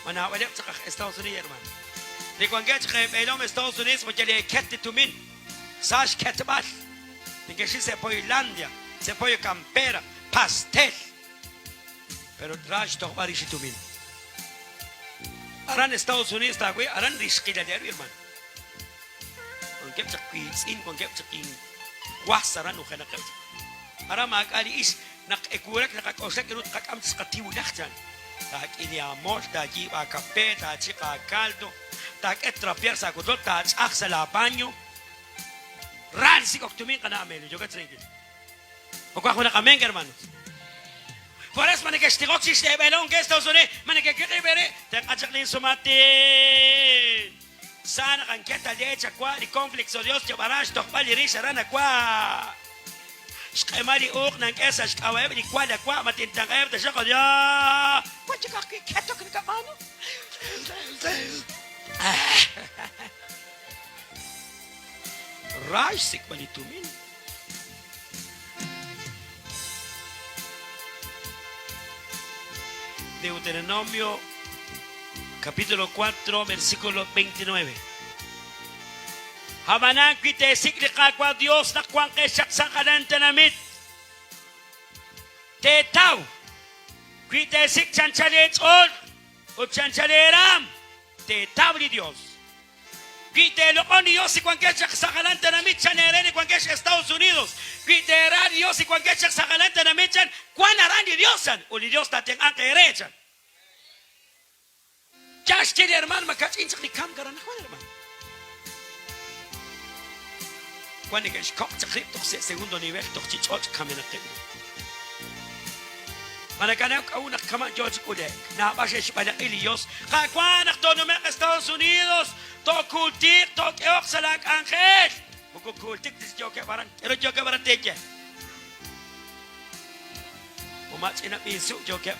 manawalip sa Estados Unidos, hermano. Di kung gaya sa kailom Estados Unidos, magkali kete tumin. Sash ketebal. Di kasi se po Irlandia, se po campera, pastel. Pero raj to bari si tumin. Aran Estados Unidos ta gwe, aran riskila der, hermano. Kung gaya sa in, kung gaya sa king wasaran o kanakal. Aram magkali is, nakikurak, nakakausak, irut kakam sa katiwulak dyan. Tak iniamos, tak iba kape, tak chika caldo, tak etrapiar sa kudot, tak sa labanyo. Ransi kok tumin ka na amelio, jogat sa ringin. Huwag ako na kameng, hermanos. Por eso, manigashtikok si Stebelong, que Estados Unidos, manigakikibere, tak atsaklin sumatin. Sana kang kita lecha kwa, di conflict so Dios, jabarash, tokpal, iris, arana kwa. Shkamali ok nang esa shkawaib di kwada kwa matintang kaib ta shako dia. What you got ketok ni kamano? Raj sik balitumin. Deuteronomio capítulo 4 versículo 29. Hamanang kitesik ni kakwa Diyos na kwang kesak sa kananta namit. Tetaw. Kitesik chanchalit ol. O chanchaliram. Tetaw ni Diyos. Kitelokon ni Diyos si kwang kesak sa kananta namit. Chanere ni kwang kesak Estados Unidos. Kitera ni Diyos si kwang kesak sa kananta namit. Kwan naran ni Diyosan. O ni Diyos natin ang kairechan. Josh kini herman makachinsak ni kam karan kwan herman. Cuando que escop te segundo nivel toch chichot kamena kino. Manakanak una kama George Ude. Na bashe para Elios. Kakwanak to no Estados Unidos. To kultik to keok salak angel. Buku kultik dis joke barang. Pero joke barang teke. Umat ina isu joke.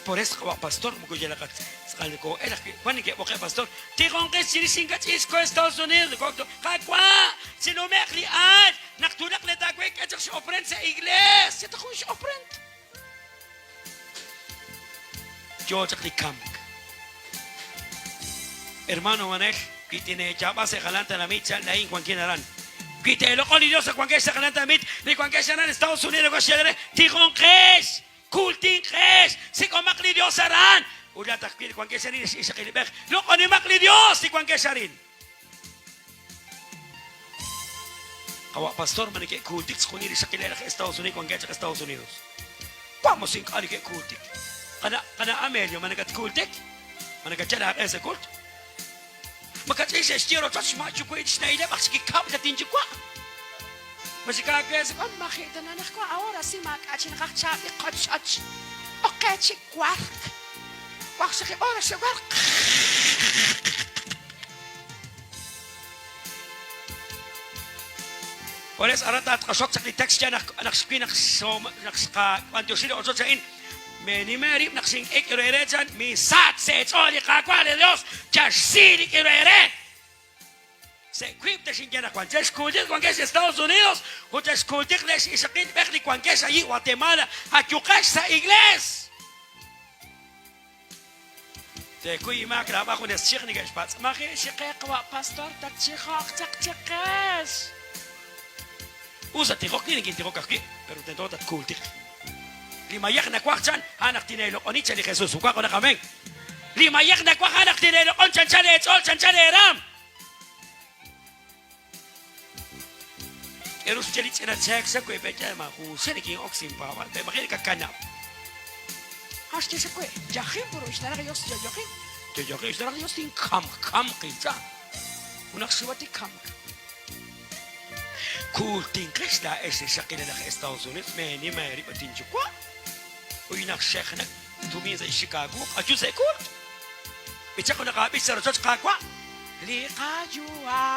Por eso como pastor mugo jela kat sekali ko enak kwani ke boke pastor ti kong ke sinisingkat isko Estados Unidos ko kakwa sinumek li ad naktunak na dagwe ke si ofrend sa iglesia ito ko si ofrend yo tak li kam hermano Manel kitine chapa se galanta la micha la in kwan kinaran kitelo ko ni Dios kwan ke sa galanta mit ni kwan ke sa na Estados Unidos ko siya ti kong kes kulting kes, si kumakli Diyos saran. Ulat takpil, kung kesa rin, isa kilibek. Loko ni makli Diyos, si kung kesa rin. Kawa pastor, manike kultik, sa kuniri sa kilala ka Estados Unidos, kung kesa ka Estados Unidos. Kwa mo sing kani ke kultik. Kana Amelio, managat kultik. Managat siya sa kult. Makat isa, stiro, touch macho ko, it's na ila, maksikikap na tinjo kwa. Masikagay sa kwan, makita na anak ko, ahora si makachi nakakchapi, kotshach. Okay, si kwark. Kwark sa oras si kwark. Oras aratat kasok sa text siya, nakspin, nakwantiyo sila, osot sa in, meni merip, naksing ikirere dyan, misat, se etsoli, kakwa de Dios, jasili kirere. Se equip de Shinjana cuando se escucha cuando es Estados Unidos, o se escucha de Isakit Berli cuando es allí Guatemala, a Chucasa Iglesia. Se cuida más que abajo de Chirniga Spatz. Maje, se cae como pastor, tak chikok, tak chikes. Usa tirok ni naging tirok aquí, pero te todo at kultik. Limayak na kwakchan, anak tinelo onitsa ni Jesus, ukwa ko na kameng. Limayak na kwak anak tinelo on chanchale etsol, chanchale ram. Eros jelit ina check sa kwe beja ma ku seniking oxin power be makini kakanap. Hasta sa kwe, jahin puro isnara kayo sa jahin. Jahin isnara kayo sa kam kita. Unak siwati kam. Cool ting krisla ese sa kinala ka Estados Unidos meni meri patin chukwa. Uinak sheikh na tumi sa Chicago aju sa cool. Bicha ko nakabis sa rosot kakwa. Likajua.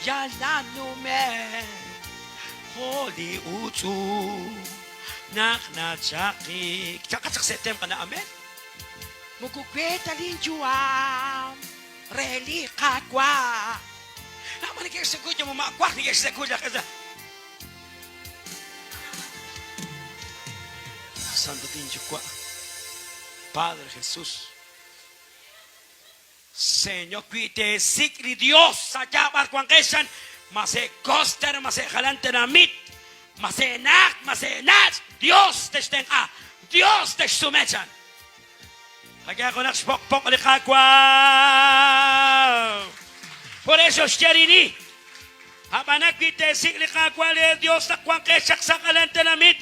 Yalano men, holy utu, nakna chaki. Chakachak setem ka na amen. Mugugweta linjuam, reli kakwa. Naman ni kayo sa kudya mo makwak ni kayo sa kudya ka sa. Santo Tinchukwa. Padre Jesús. Señor, cuite sikri Dios allá barcuanqueshan. Mase coster, mase jalantenamit. Mase nak, mase nach. Dios te estén a. Dios te sumechan. Allá con pok de Jacua. Por eso Sherini. Habanak cuite sikri Jacua le Dios ta cuanqueshan sa jalantenamit.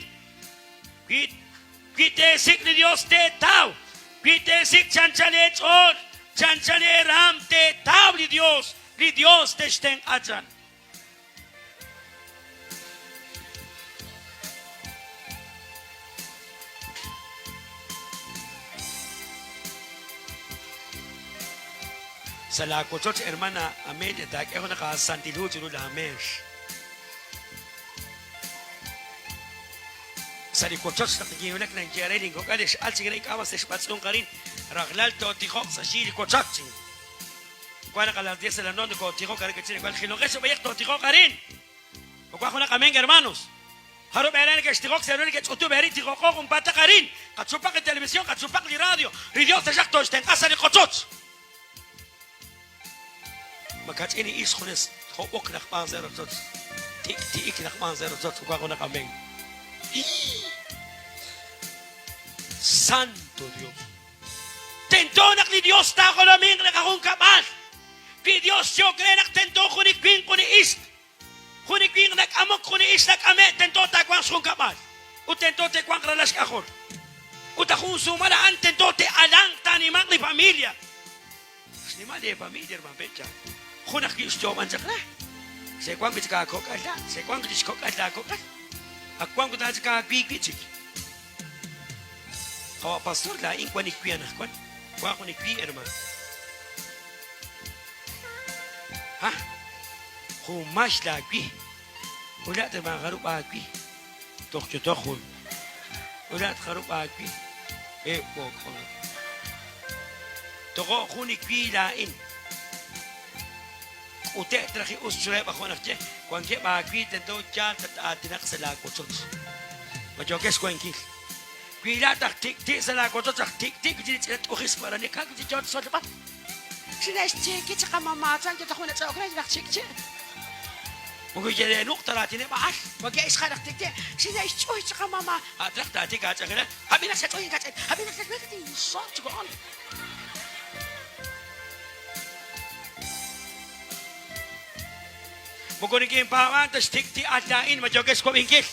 Cuite sikri Dios te tau. Cuite sik chanchalech or. Chanchane ram te tau li Dios te estén achan. Sa lakotot hermana Amelia tak ako nakasantilu julo lamesh. Sa likotot sa kagiyunak ng jareling ko kalish al sigray kawas sa spatsong karin raglal to tihok sa shili kotot sing. Kuana kalardia sa lanon ko tihok karin kachine kwal khilogeso bayak to tihok karin. Kuwa ko na kameng hermanos. Haro beran que tihok sa ron que utu beri tihok ko kung pata karin. Katsupak ng telebisyon, katsupak ni radio. Radio sa jak to sten asa ni kotot. Magkat ini is khunes hobok nak panzer tot. Tik nak panzer tot kuwa ko na kameng. Santo Dios. Tentonak ni Dios ta ko namin nakakong kamal. Pi Dios yo krenak tento ko ni Queen ko ni East. Ko ni Queen nakamok ko ni East nakame tento ta kwang sung kamal. U tento te kwang ralas kakor. U ta kung sumalaan tento te alang tanimak ni pamilya. Ni mali pamilya man pecha. Kunak Dios yo man sakla. Se kwang bitka ko kada. Se kwang dis ko kada ko kada. Akwang ko tayo ka big-big. Kawa pastor la in kwani kuya na kwan. Kwa ko ni kuya hermano. Ha? Kumash la kuya. Wala tayo mga karup kuya. Tokyo. Wala tayo karup kuya. Woko. Toko ko ni kuya lain. Ute traki usure ba ko nakje. Kwan ke ba kuya tento chan tinak sa lago sos. Majokes ko inki. Kuya tak tik sa lago sos tik jinit ukis para ni kag di jot so dapat. Sinas cheki tsaka mamatan kita ko na sa okra nak cheki. Mugo jere nuk tarati ne baas. Wag is ka nak tik. Sinas choy tsaka mama. Atrak tati ka tsaka na. Habi na sa choy ka. Habi na sa kwek ti so tsaka on. Mukunin kayong pawan, tas tikti at lain, majoges ko ingkis.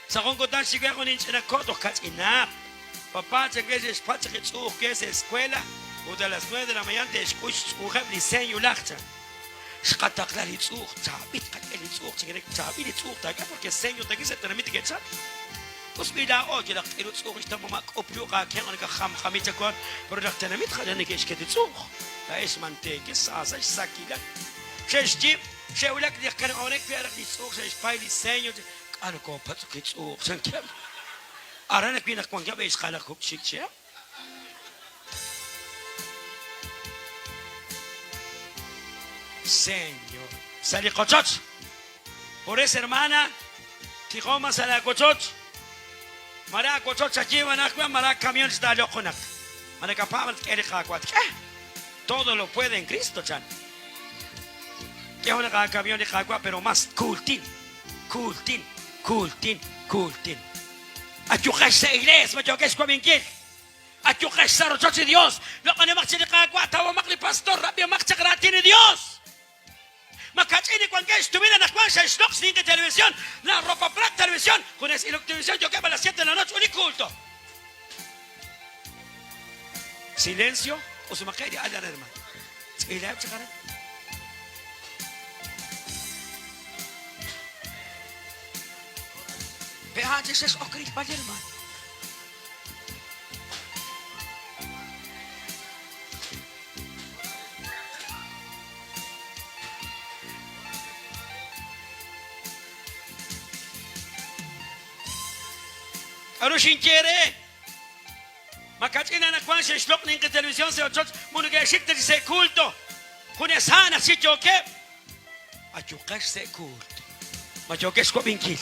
Sa kong kutan, sige ako ninsin na koto, kats inap. Papatsa keses, patsa kitsuh keses, eskwela, o de las 9 de la mañana, te eskuhab lisenyo lakta. Shkatakla litsuh, sabit, kakil litsuh, sige sabit litsuh, taga, porque senyo tagi sa tanamit ketsa. Usbida o, jilak ilutsuh, ista mamakopyo ka, kaya nga nagkakhamkamit ako, pero laktanamit ka na nagkishket litsuh. Dahil mantekis, asa, sakilan. Sheshjip, Shewlak di kan onek biar di sok saya spy di senyo ano ko patso kitso sangkem arana pinak kwang ya bes kala kok sikche Señor sali kochot por esa hermana tijoma sala kochot mara kochot sajiwa nakwa mara camión está loconak mana kapamal kere kakwat todo lo puede en Cristo chan que es una camión de Jacua, pero más cultin. Achujas sa iglesia, machujas ko mingkit. Achujas sa rojot si Dios. Lo ka namak si Jacua, tawa makli pastor, rabi mak sa karati ni Dios. Makachini kwan guys, tumina na kwan sa stocks ni televisión, na ropa black televisión, con es ilok televisión, yo que a las 7 de la noche, un culto. Silencio, o su makaya, ala na naman. Ilap sa karan. Behan Jesus okrit padirman. Ano sincere? Makachina na kwan sa slok ng televisión sa church muna kaya sikta sa kulto. Kung sana si Joke, at yung kas sa kulto. Majoke ko bingkil.